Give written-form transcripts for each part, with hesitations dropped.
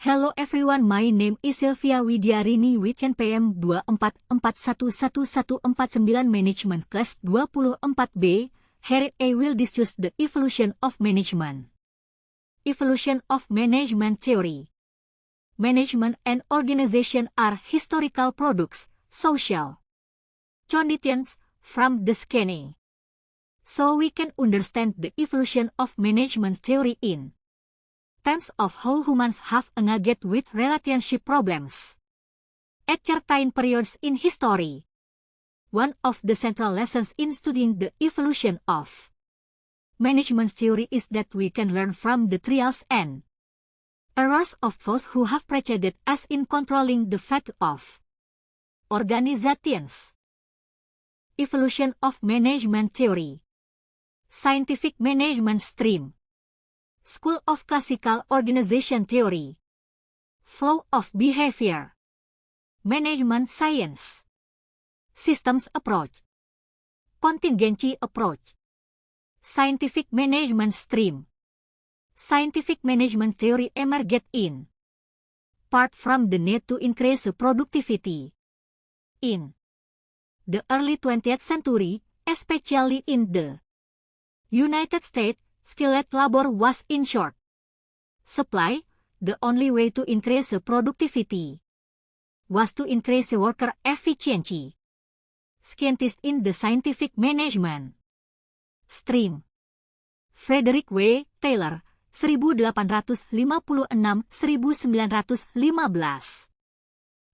Hello everyone, my name is Sylvia Widyarini with NPM 24411149 Management Class 24B. Here I will discuss the evolution of management. Evolution of management theory. Management and organization are historical products, social conditions from the scanning. So we can understand the evolution of management theory in terms of how humans have engaged with relationship problems at certain periods in history. One of the central lessons in studying the evolution of management theory is that we can learn from the trials and errors of those who have preceded us in controlling the fate of organizations. Evolution of management theory. Scientific management stream. School of Classical Organization Theory. Flow of Behavior. Management Science. Systems Approach. Contingency Approach. Scientific Management Stream. Scientific management theory emerged in part from the need to increase productivity in the early 20th century, especially in the United States. Skilled labor was in short supply. The only way to increase productivity was to increase worker efficiency. Scientists in the scientific management stream. Frederick W. Taylor, 1856-1915.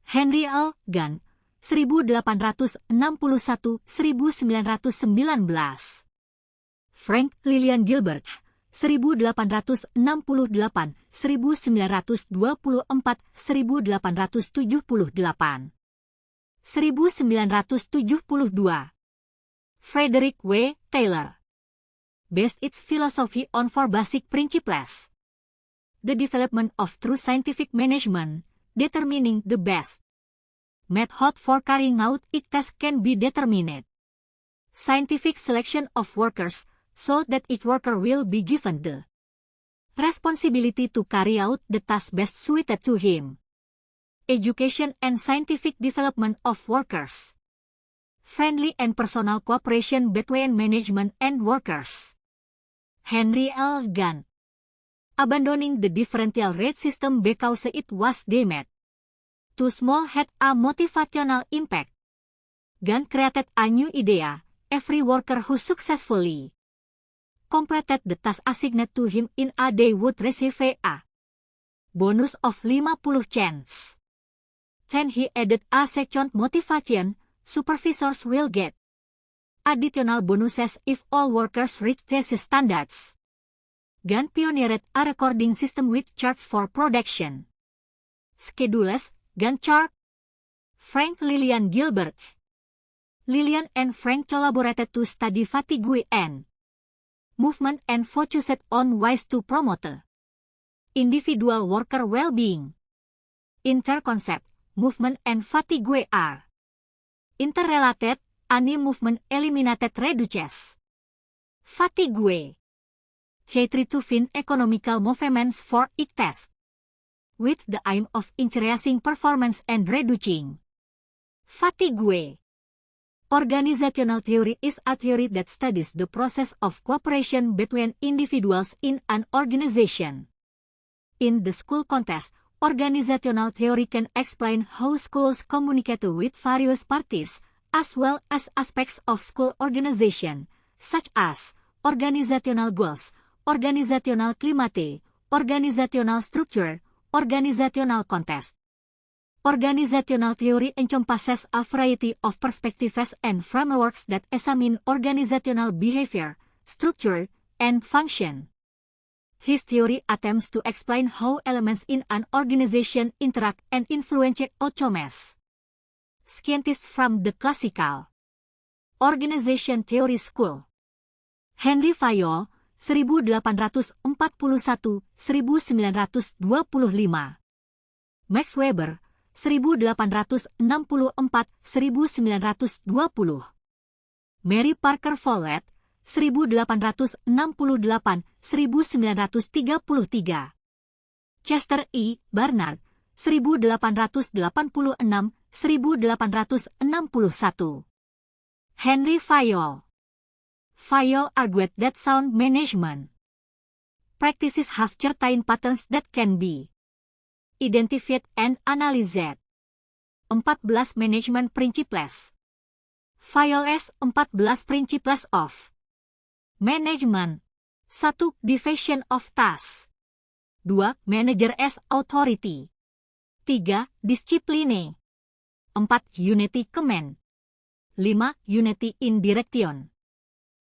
Henry L. Gantt, 1861-1919. Frank Lillian Gilbert, 1888-1924-1878. 1972. Frederick W. Taylor based its philosophy on four basic principles. The development of true scientific management, determining the best method for carrying out its task can be determined. Scientific selection of workers, so that each worker will be given the responsibility to carry out the task best suited to him. Education and scientific development of workers. Friendly and personal cooperation between management and workers. Henry L. Gantt. Abandoning the differential rate system because it was deemed too small had a motivational impact. Gantt created a new idea: every worker who successfully completed the task assigned to him in a day would receive a bonus of 50 cents. Then he added a second motivation: supervisors will get additional bonuses if all workers reach these standards. Gantt pioneered a recording system with charts for production schedules, Gantt chart. Frank Lillian Gilbert. Lillian and Frank collaborated to study fatigue and movement and focused on ways to promote individual worker well-being. In their concept, movement and fatigue are interrelated. Any movement eliminated reduces fatigue. They try to find economical movements for each task, with the aim of increasing performance and reducing fatigue. Organizational theory is a theory that studies the process of cooperation between individuals in an organization. In the school context, organizational theory can explain how schools communicate with various parties, as well as aspects of school organization, such as organizational goals, organizational climate, organizational structure, organizational context. Organizational theory encompasses a variety of perspectives and frameworks that examine organizational behavior, structure, and function. This theory attempts to explain how elements in an organization interact and influence outcomes. Scientists from the Classical Organization Theory School. Henry Fayol, 1841-1925. Max Weber, 1864-1920. Mary Parker Follett, 1868-1933. Chester E. Barnard, 1886-1861. Henry Fayol. Fayol argued that sound management practices have certain patterns that can be identified and analyzed. 14 Management Principles. Fayol S. 14 Principles of Management. 1. Division of Tasks. 2. Manager as Authority. 3. Discipline. 4. Unity Command. 5. Unity in Direction.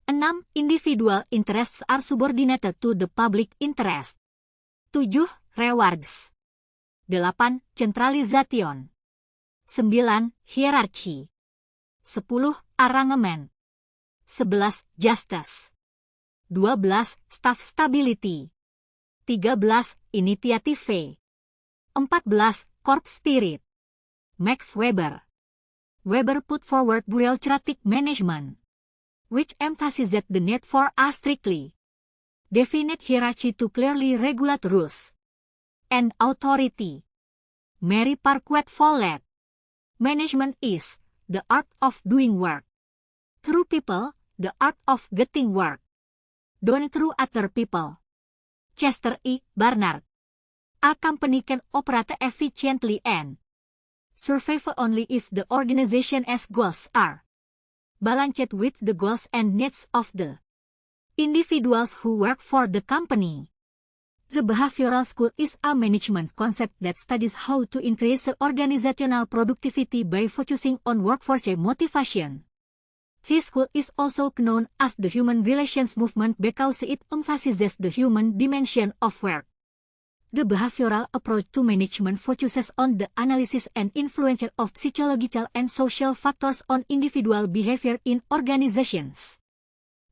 6. Individual interests are subordinated to the public interest. 7. Rewards. 8. Centralization. 9. Hierarchy. 10. Arrangement. 11. Justice. 12. Staff Stability. 13. Initiative. 14. Corp Spirit. Max Weber. Weber put forward bureaucratic management, which emphasized the need for a strictly definite hierarchy to clearly regulate rules and authority. Mary Parquet Follett. Management is the art of doing work through people, the art of getting work done through other people. Chester E. Barnard. A company can operate efficiently and survive only if the organization's goals are balanced with the goals and needs of the individuals who work for the company. The behavioral school is a management concept that studies how to increase the organizational productivity by focusing on workforce motivation. This school is also known as the human relations movement because it emphasizes the human dimension of work. The behavioral approach to management focuses on the analysis and influence of psychological and social factors on individual behavior in organizations.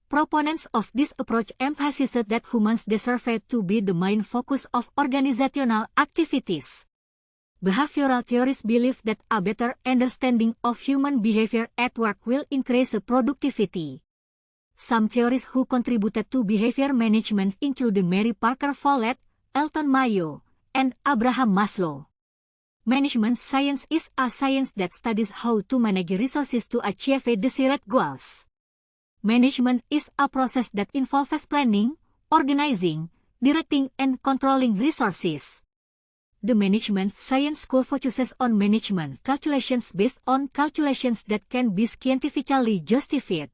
Proponents of this approach emphasize that humans deserve to be the main focus of organizational activities. Behavioral theorists believe that a better understanding of human behavior at work will increase productivity. Some theorists who contributed to behavior management include Mary Parker Follett, Elton Mayo, and Abraham Maslow. Management science is a science that studies how to manage resources to achieve desired goals. Management is a process that involves planning, organizing, directing, and controlling resources. The Management Science School focuses on management calculations based on calculations that can be scientifically justified.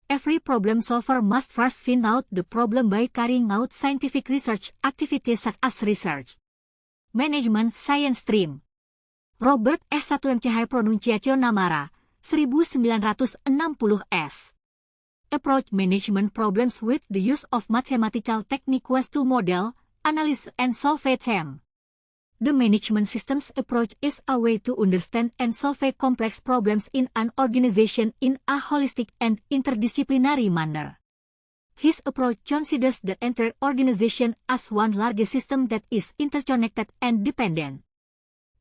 Every problem solver must first find out the problem by carrying out scientific research activities such as research. Management Science Stream. Robert S. 1MCH Pronunciation Namara, 1960s. Approach management problems with the use of mathematical techniques to model, analyze, and solve them. The management systems approach is a way to understand and solve complex problems in an organization in a holistic and interdisciplinary manner. This approach considers the entire organization as one large system that is interconnected and dependent.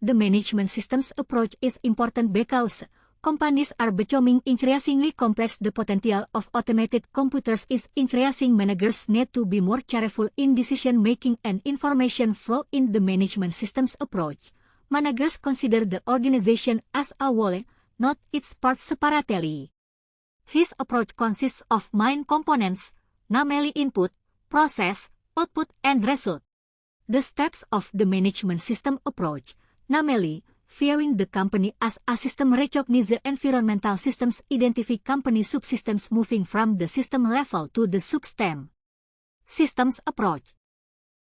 The management systems approach is important because companies are becoming increasingly complex. The potential of automated computers is increasing. Managers need to be more careful in decision-making and information flow. In the management systems approach, managers consider the organization as a whole, not its parts separately. This approach consists of main components, namely input, process, output, and result. The steps of the management system approach, namely viewing the company as a system, recognize the environmental systems, identify company subsystems, moving from the system level to the subsystem. Systems approach.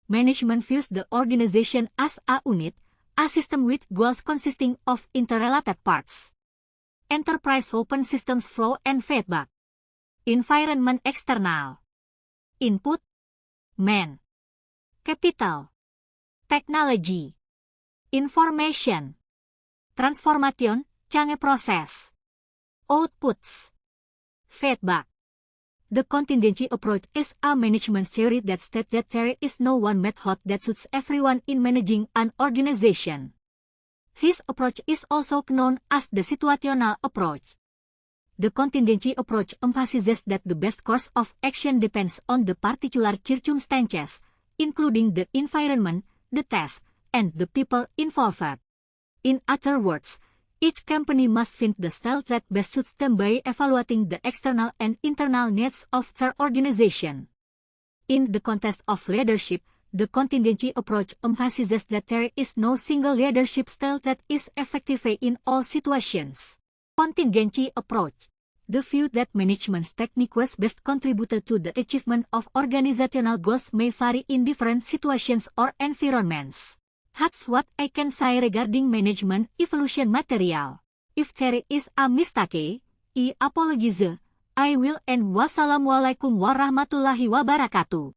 Management views the organization as a unit, a system with goals consisting of interrelated parts. Enterprise open systems flow and feedback. Environment external. Input. Man. Capital. Technology. Information. Transformation, change process. Outputs. Feedback. The contingency approach is a management theory that states that there is no one method that suits everyone in managing an organization. This approach is also known as the situational approach. The contingency approach emphasizes that the best course of action depends on the particular circumstances, including the environment, the task, and the people involved. In other words, each company must find the style that best suits them by evaluating the external and internal needs of their organization. In the context of leadership, the contingency approach emphasizes that there is no single leadership style that is effective in all situations. Contingency approach. The view that management's techniques best contributed to the achievement of organizational goals may vary in different situations or environments. That's what I can say regarding management evolution material. If there is a mistake, I apologize. I will end. Wassalamualaikum warahmatullahi wabarakatuh.